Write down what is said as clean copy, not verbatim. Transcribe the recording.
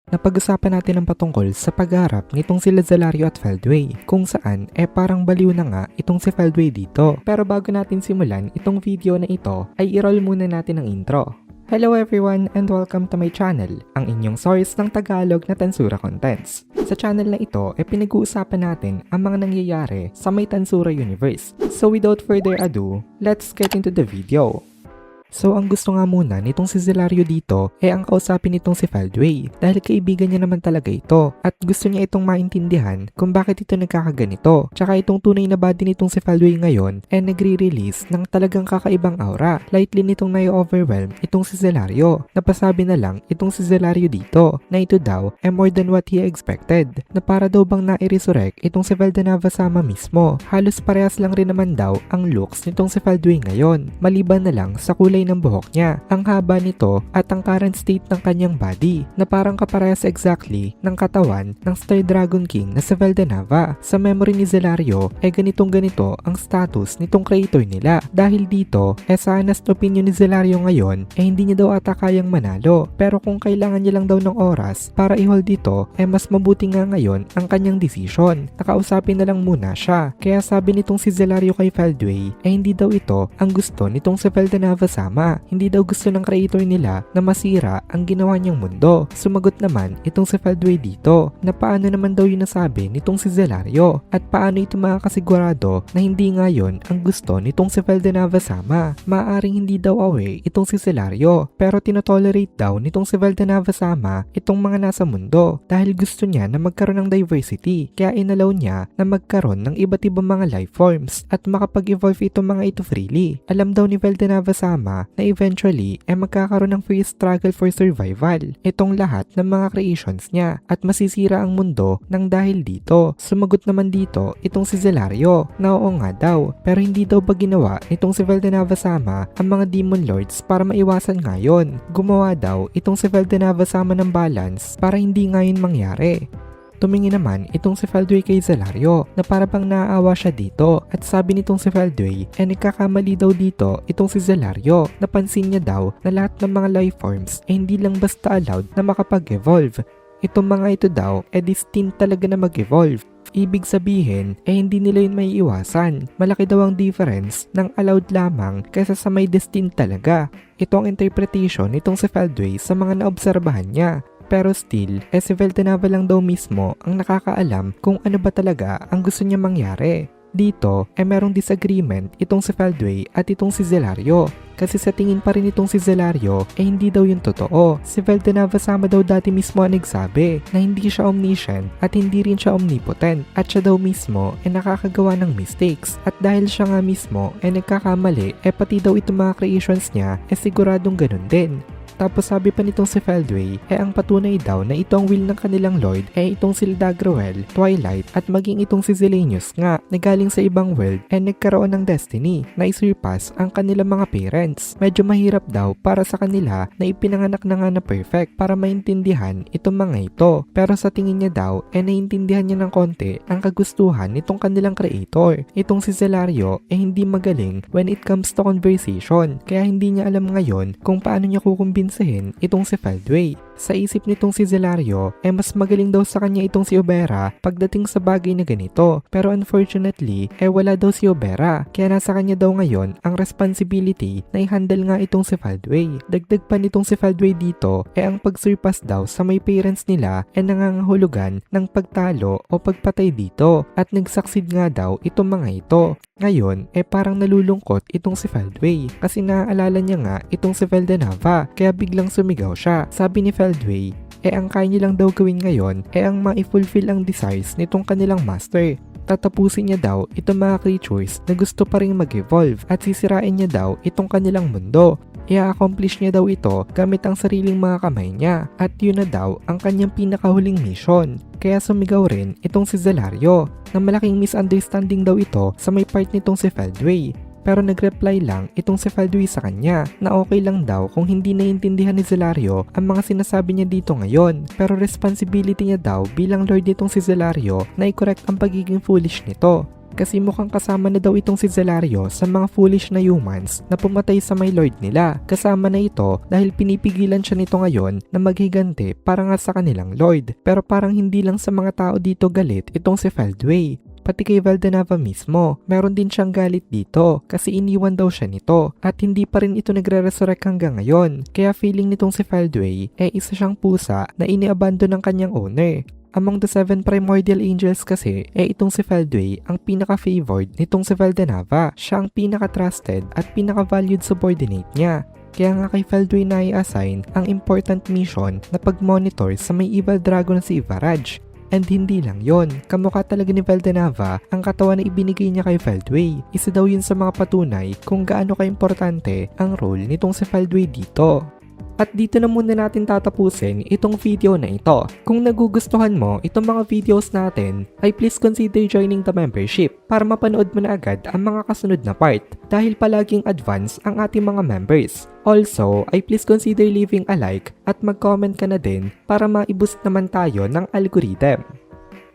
Napag-usapan natin ang patungkol sa pagharap nitong sila Zalario at Feldway, kung saan parang baliw na nga itong si Feldway dito. Pero bago natin simulan itong video na ito ay i-roll muna natin ang intro. Hello everyone and welcome to my channel, ang inyong source ng Tagalog na Tansura Contents. Sa channel na ito pinag-uusapan natin ang mga nangyayari sa may Tansura universe. So without further ado, let's get into the video. So ang gusto nga muna nitong si Zalario dito ang kausapin nitong si Feldway dahil kaibigan niya naman talaga ito at gusto niya itong maintindihan kung bakit ito nagkakaganito. Tsaka itong tunay na body nitong si Feldway ngayon nagre-release ng talagang kakaibang aura. Lightly nitong na-overwhelm itong si Zalario. Napasabi na lang itong si Zalario dito na ito daw more than what he expected, na para daw bang na-resurrect itong si Veldanava sama mismo. Halos parehas lang rin naman daw ang looks nitong si Feldway ngayon, maliban na lang sa kulay ng buhok niya, ang haba nito at ang current state ng kanyang body na parang kaparehas exactly ng katawan ng Star Dragon King na si Veldanava. Sa memory ni Zalario ganitong ganito ang status nitong creator nila. Dahil dito sa honest opinion ni Zalario ngayon hindi niya daw ata kayang manalo, pero kung kailangan niya lang daw ng oras para i-hold dito mas mabuti nga ngayon ang kanyang decision. Nakausapin na lang muna siya. Kaya sabi nitong si Zalario kay Feldway hindi daw ito ang gusto nitong si Veldanava sama. Hindi daw gusto ng creator nila na masira ang ginawa niyang mundo. Sumagot naman itong si Feldway dito na paano naman daw yun nasabi nitong si Zalario at paano ito makakasigurado na hindi nga yun ang gusto nitong si Veldanava sama. Maaring hindi daw aware itong si Zalario pero tinotolerate daw nitong si Veldanava sama itong mga nasa mundo dahil gusto niya na magkaroon ng diversity, kaya inalaw niya na magkaroon ng iba't ibang mga life forms at makapag-evolve itong mga ito freely. Alam daw ni Veldanava sama na eventually magkakaroon ng free struggle for survival itong lahat ng mga creations niya at masisira ang mundo nang dahil dito. Sumagot naman dito itong si Zalario na oo nga daw, pero hindi daw ba ginawa nitong si Veldanava sama ang mga demon lords para maiwasan nga yun. Gumawa daw itong si Veldanava sama ng balance para hindi nga yun mangyari. Tumingin naman itong si Feldway kay Zalario na para bang naaawa siya dito at sabi nitong si Feldway nagkakamali daw dito itong si Zalario. Napansin niya daw na lahat ng mga life forms hindi lang basta allowed na makapag-evolve. Itong mga ito daw destined talaga na mag-evolve. Ibig sabihin hindi nila yun may iwasan. Malaki daw ang difference ng allowed lamang kaysa sa may destined talaga. Ito ang interpretation nitong si Feldway sa mga naobserbahan niya. Pero still, si Veldanava lang daw mismo ang nakakaalam kung ano ba talaga ang gusto niya mangyari. Dito merong disagreement itong si Feldway at itong si Zalario. Kasi sa tingin pa rin itong si Zalario hindi daw yung totoo. Si Veldanava sama daw dati mismo ang nagsabi na hindi siya omniscient at hindi rin siya omnipotent. At siya daw mismo nakakagawa ng mistakes. At dahil siya nga mismo nagkakamali pati daw itong mga creations niya siguradong ganun din. Tapos sabi pa nitong si Feldway ang patunay daw na ito ang will ng kanilang Lord itong si Dagrawel, Twilight at maging itong si Zilenius nga na galing sa ibang world nagkaroon ng destiny na isurpass ang kanilang mga parents. Medyo mahirap daw para sa kanila na ipinanganak na nga na perfect para maintindihan itong mga ito. Pero sa tingin niya daw naiintindihan niya ng konti ang kagustuhan nitong kanilang creator. Itong si Zalario hindi magaling when it comes to conversation, kaya hindi niya alam ngayon kung paano niya kukumbinsihin itong si Feldway. Sa isip nitong si Zalario mas magaling daw sa kanya itong si Obera pagdating sa bagay na ganito, pero unfortunately wala daw si Obera, kaya nasa kanya daw ngayon ang responsibility na i-handle nga itong si Feldway. Dagdag pa nitong si Feldway dito ang pagsurpass daw sa may parents nila nangangahulugan ng pagtalo o pagpatay dito at nagsucceed nga daw itong mga ito. Ngayon parang nalulungkot itong si Feldway kasi naaalala niya nga itong si Veldanava, kaya biglang sumigaw siya. Sabi ni Feldway ang kaya niya lang daw gawin ngayon ang ma-fulfill ang desires nitong kanilang master. Tatapusin niya daw itong mga creatures na gusto pa rin mag-evolve at sisirain niya daw itong kanilang mundo. I-accomplish niya daw ito gamit ang sariling mga kamay niya at yun na daw ang kanyang pinakahuling mission. Kaya sumigaw rin itong si Zalario na malaking misunderstanding daw ito sa may part nitong si Feldway. Pero nag-reply lang itong si Feldway sa kanya na okay lang daw kung hindi naiintindihan ni Zalario ang mga sinasabi niya dito ngayon. Pero responsibility niya daw bilang lord nitong si Zalario na i-correct ang pagiging foolish nito. kasi mukhang kasama na daw itong si Zelario sa mga foolish na humans na pumatay sa my lord nila. Kasama na ito dahil pinipigilan siya nito ngayon na maghigante para nga sa kanilang lord. Pero parang hindi lang sa mga tao dito galit itong si Feldway. Pati kay Valdenava mismo, meron din siyang galit dito kasi iniwan daw siya nito at hindi pa rin ito nagre-resurrect hanggang ngayon. Kaya feeling nitong si Feldway isa siyang pusa na iniabandon ng kanyang owner. Among the 7 primordial angels kasi, itong si Feldway ang pinaka-favored nitong si Valdenava. Siya ang pinaka-trusted at pinaka-valued subordinate niya. Kaya nga kay Feldway na i-assign ang important mission na pag-monitor sa may evil dragon na si Ivaraj. And hindi lang yon, kamukha talaga ni Valdenava ang katawan na ibinigay niya kay Feldway. Isa daw yun sa mga patunay kung gaano ka-importante ang role nitong si Feldway dito. At dito na muna natin tatapusin itong video na ito. Kung nagugustuhan mo itong mga videos natin, ay please consider joining the membership para mapanood mo na agad ang mga kasunod na part dahil palaging advance ang ating mga members. Also, ay please consider leaving a like at mag-comment ka na din para ma-boost naman tayo ng algorithm.